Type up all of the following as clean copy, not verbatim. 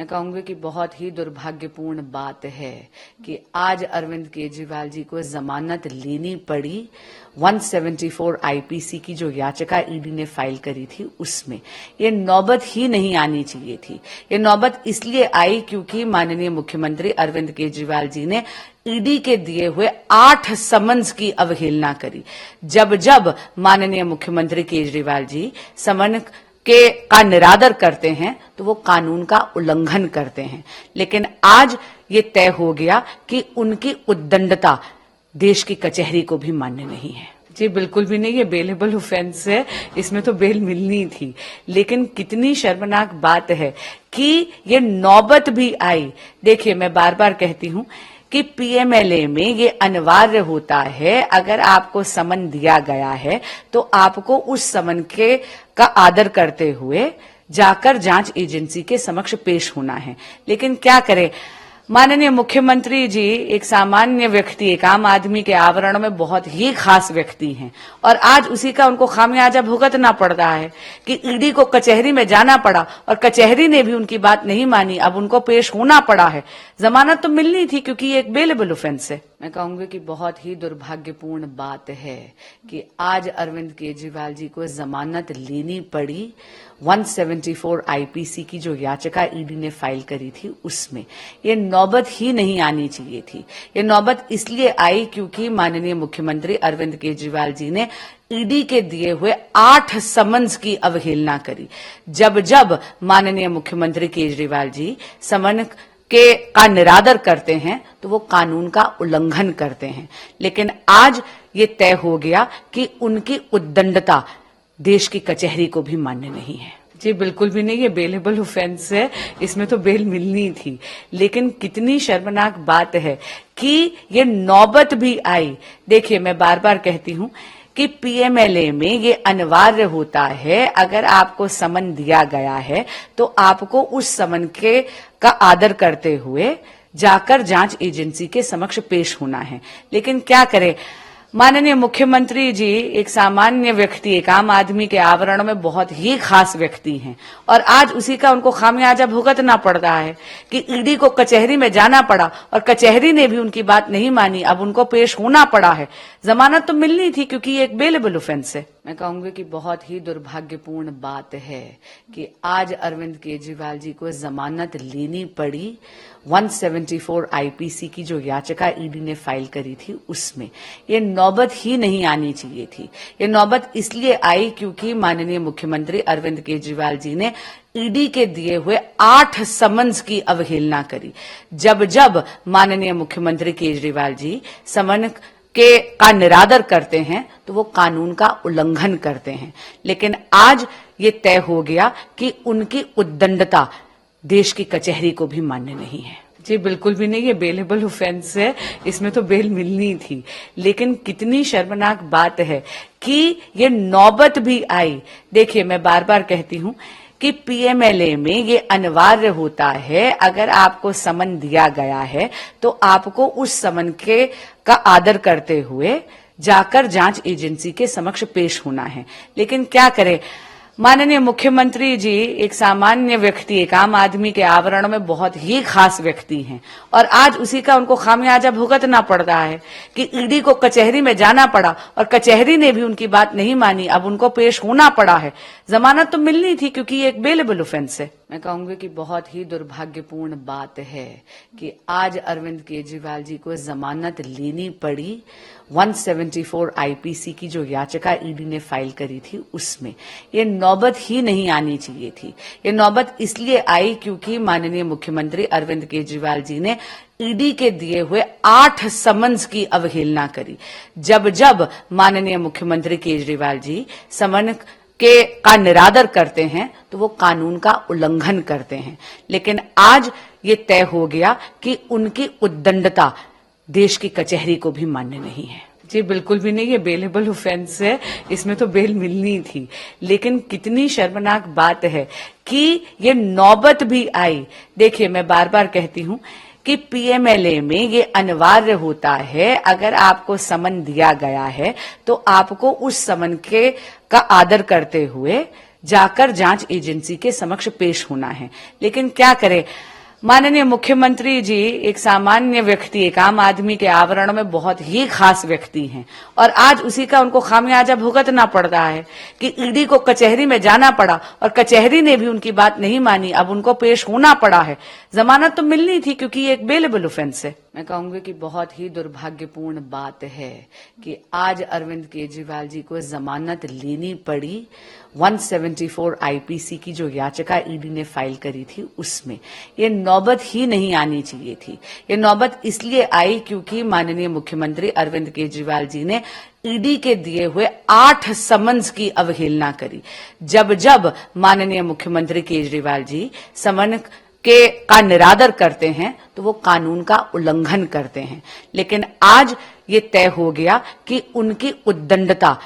मैं कहूंगी कि बहुत ही दुर्भाग्यपूर्ण बात है कि आज अरविंद केजरीवाल जी को जमानत लेनी पड़ी 174 आईपीसी की जो याचिका ईडी ने फाइल करी थी उसमें। ये नौबत ही नहीं आनी चाहिए थी। ये नौबत इसलिए आई क्योंकि माननीय मुख्यमंत्री अरविंद केजरीवाल जी ने ईडी के दिए हुए 8 समन्स की अवहेलना करी। जब जब माननीय मुख्यमंत्री केजरीवाल जी समन का निरादर करते हैं तो वो कानून का उल्लंघन करते हैं। लेकिन आज ये तय हो गया कि उनकी उद्दंडता देश की कचहरी को भी मान्य नहीं है। जी बिल्कुल भी नहीं, ये बेलेबल ऑफेंस है, इसमें तो बेल मिलनी थी। लेकिन कितनी शर्मनाक बात है कि ये नौबत भी आई। देखिए, मैं बार बार कहती हूं कि पीएमएलए में ये अनिवार्य होता है, अगर आपको समन दिया गया है तो आपको उस समन का आदर करते हुए जाकर जांच एजेंसी के समक्ष पेश होना है। लेकिन क्या करें, माननीय मुख्यमंत्री जी एक सामान्य व्यक्ति, एक आम आदमी के आवरण में बहुत ही खास व्यक्ति हैं और आज उसी का उनको खामियाजा भुगतना पड़ रहा है कि ईडी को कचहरी में जाना पड़ा और कचहरी ने भी उनकी बात नहीं मानी। अब उनको पेश होना पड़ा है। जमानत तो मिलनी थी क्योंकि ये एक बेलेबल ऑफेंस है। मैं कहूंगी कि बहुत ही दुर्भाग्यपूर्ण बात है कि आज अरविंद केजरीवाल जी को जमानत लेनी पड़ी 174 आईपीसी की जो याचिका ईडी ने फाइल करी थी उसमें। ये नौबत ही नहीं आनी चाहिए थी। ये नौबत इसलिए आई क्योंकि माननीय मुख्यमंत्री अरविंद केजरीवाल जी ने ईडी के दिए हुए 8 समन्स की अवहेलना करी। जब जब माननीय मुख्यमंत्री केजरीवाल जी समन का निरादर करते हैं तो वो कानून का उल्लंघन करते हैं। लेकिन आज ये तय हो गया कि उनकी उद्दंडता देश की कचहरी को भी मान्य नहीं है। जी बिल्कुल भी नहीं, ये बेलेबल ऑफेंस है, इसमें तो बेल मिलनी थी। लेकिन कितनी शर्मनाक बात है कि ये नौबत भी आई। देखिए, मैं बार बार कहती हूं कि पीएमएलए में ये अनिवार्य होता है, अगर आपको समन दिया गया है तो आपको उस समन का आदर करते हुए जाकर जांच एजेंसी के समक्ष पेश होना है। लेकिन क्या करें, माननीय मुख्यमंत्री जी एक सामान्य व्यक्ति, एक आम आदमी के आवरण में बहुत ही खास व्यक्ति हैं और आज उसी का उनको खामियाजा भुगतना पड़ रहा है कि ईडी को कचहरी में जाना पड़ा और कचहरी ने भी उनकी बात नहीं मानी। अब उनको पेश होना पड़ा है। जमानत तो मिलनी थी क्योंकि ये एक बेलेबल ऑफेंस है। मैं कहूंगी कि बहुत ही दुर्भाग्यपूर्ण बात है कि आज अरविंद केजरीवाल जी को जमानत लेनी पड़ी 174 आईपीसी की जो याचिका ईडी ने फाइल करी थी उसमें। ये नौबत ही नहीं आनी चाहिए थी। ये नौबत इसलिए आई क्योंकि माननीय मुख्यमंत्री अरविंद केजरीवाल जी ने ईडी के दिए हुए 8 समन्स की अवहेलना करी। जब जब माननीय मुख्यमंत्री केजरीवाल जी समन का निरादर करते हैं तो वो कानून का उल्लंघन करते हैं। लेकिन आज ये तय हो गया कि उनकी उद्दंडता देश की कचहरी को भी मान्य नहीं है। जी बिल्कुल भी नहीं, ये बेलेबल ऑफेंस है, इसमें तो बेल मिलनी थी। लेकिन कितनी शर्मनाक बात है कि ये नौबत भी आई। देखिए, मैं बार बार कहती हूं कि पीएमएलए में ये अनिवार्य होता है, अगर आपको समन दिया गया है तो आपको उस समन का आदर करते हुए जाकर जांच एजेंसी के समक्ष पेश होना है। लेकिन क्या करें, माननीय मुख्यमंत्री जी एक सामान्य व्यक्ति, एक आम आदमी के आवरण में बहुत ही खास व्यक्ति हैं और आज उसी का उनको खामियाजा भुगतना पड़ रहा है कि ईडी को कचहरी में जाना पड़ा और कचहरी ने भी उनकी बात नहीं मानी। अब उनको पेश होना पड़ा है। जमानत तो मिलनी थी क्योंकि ये एक बेलेबल ऑफेंस है। मैं कहूंगी कि बहुत ही दुर्भाग्यपूर्ण बात है कि आज अरविंद केजरीवाल जी को जमानत लेनी पड़ी 174 आईपीसी की जो याचिका ईडी ने फाइल करी थी उसमें। ये नौबत ही नहीं आनी चाहिए थी। ये नौबत इसलिए आई क्योंकि माननीय मुख्यमंत्री अरविंद केजरीवाल जी ने ईडी के दिए हुए 8 समन्स की अवहेलना करी। जब जब माननीय मुख्यमंत्री केजरीवाल जी समन का निरादर करते हैं तो वो कानून का उल्लंघन करते हैं। लेकिन आज ये तय हो गया कि उनकी उद्दंडता देश की कचहरी को भी मान्य नहीं है। जी बिल्कुल भी नहीं, ये बेलेबल ऑफेंस है, इसमें तो बेल मिलनी थी। लेकिन कितनी शर्मनाक बात है कि ये नौबत भी आई। देखिए, मैं बार बार कहती हूं कि पीएमएलए में ये अनिवार्य होता है, अगर आपको समन दिया गया है तो आपको उस समन का आदर करते हुए जाकर जांच एजेंसी के समक्ष पेश होना है। लेकिन क्या करें, माननीय मुख्यमंत्री जी एक सामान्य व्यक्ति, एक आम आदमी के आवरण में बहुत ही खास व्यक्ति हैं और आज उसी का उनको खामियाजा भुगतना पड़ रहा है कि ईडी को कचहरी में जाना पड़ा और कचहरी ने भी उनकी बात नहीं मानी। अब उनको पेश होना पड़ा है। जमानत तो मिलनी थी क्योंकि ये एक बेलेबल ऑफेंस है। मैं कहूंगी कि बहुत ही दुर्भाग्यपूर्ण बात है कि आज अरविंद केजरीवाल जी को जमानत लेनी पड़ी 174 आईपीसी की जो याचिका ईडी ने फाइल करी थी उसमें। ये नौबत ही नहीं आनी चाहिए थी। ये नौबत इसलिए आई क्योंकि माननीय मुख्यमंत्री अरविंद केजरीवाल जी ने ईडी के दिए हुए 8 समन्स की अवहेलना करी। जब जब माननीय मुख्यमंत्री केजरीवाल जी समन का निरादर करते हैं तो वो कानून का उल्लंघन करते हैं। लेकिन आज ये तय हो गया कि उनकी उद्दंडता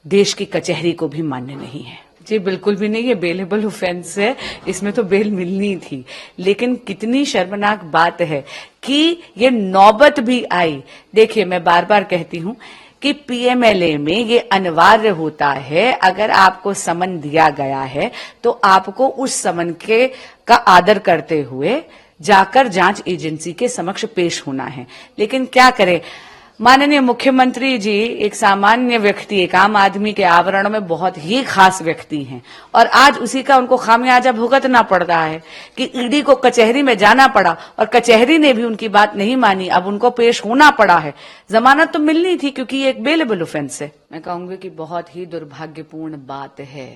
देश की कचहरी को भी मान्य नहीं है। जी बिल्कुल भी नहीं, ये बेलेबल ऑफेंस है, इसमें तो बेल मिलनी थी। लेकिन कितनी शर्मनाक बात है कि ये नौबत भी आई। देखिए, मैं बार बार कहती हूं कि पीएमएलए में ये अनिवार्य होता है, अगर आपको समन दिया गया है तो आपको उस समन का आदर करते हुए जाकर जांच एजेंसी के समक्ष पेश होना है। लेकिन क्या करें, माननीय मुख्यमंत्री जी एक सामान्य व्यक्ति, एक आम आदमी के आवरण में बहुत ही खास व्यक्ति हैं और आज उसी का उनको खामियाजा भुगतना पड़ रहा है कि ईडी को कचहरी में जाना पड़ा और कचहरी ने भी उनकी बात नहीं मानी। अब उनको पेश होना पड़ा है। जमानत तो मिलनी थी क्योंकि ये एक बेलेबल ऑफेंस है। मैं कहूंगी कि बहुत ही दुर्भाग्यपूर्ण बात है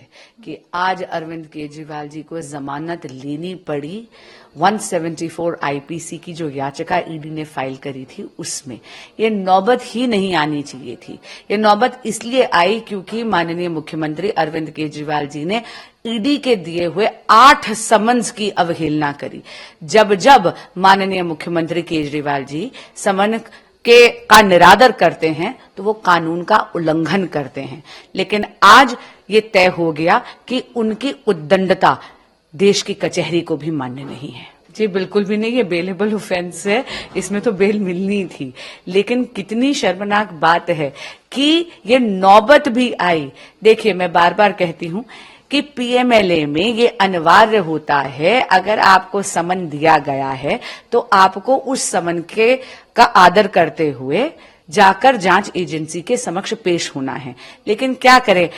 कि आज अरविंद केजरीवाल जी को जमानत लेनी पड़ी 174 आईपीसी की जो याचिका ईडी ने फाइल करी थी उसमें। ये नौबत ही नहीं आनी चाहिए थी। ये नौबत इसलिए आई क्योंकि माननीय मुख्यमंत्री अरविंद केजरीवाल जी ने ईडी के दिए हुए 8 समन्स की अवहेलना करी। जब जब माननीय मुख्यमंत्री केजरीवाल जी समन का निरादर करते हैं तो वो कानून का उल्लंघन करते हैं। लेकिन आज ये तय हो गया कि उनकी उद्दंडता देश की कचहरी को भी मान्य नहीं है। जी बिल्कुल भी नहीं, ये बेलेबल ऑफेंस है, इसमें तो बेल मिलनी थी। लेकिन कितनी शर्मनाक बात है कि ये नौबत भी आई। देखिए, मैं बार बार कहती हूं कि पीएमएलए में ये अनिवार्य होता है, अगर आपको समन दिया गया है तो आपको उस समन का आदर करते हुए जाकर जांच एजेंसी के समक्ष पेश होना है। लेकिन क्या करें,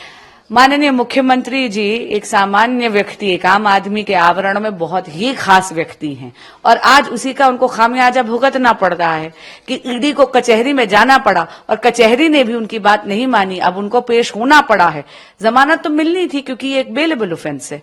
माननीय मुख्यमंत्री जी एक सामान्य व्यक्ति, एक आम आदमी के आवरण में बहुत ही खास व्यक्ति हैं और आज उसी का उनको खामियाजा भुगतना पड़ रहा है कि ईडी को कचहरी में जाना पड़ा और कचहरी ने भी उनकी बात नहीं मानी। अब उनको पेश होना पड़ा है। जमानत तो मिलनी थी क्योंकि ये एक बेलेबल ऑफेंस है।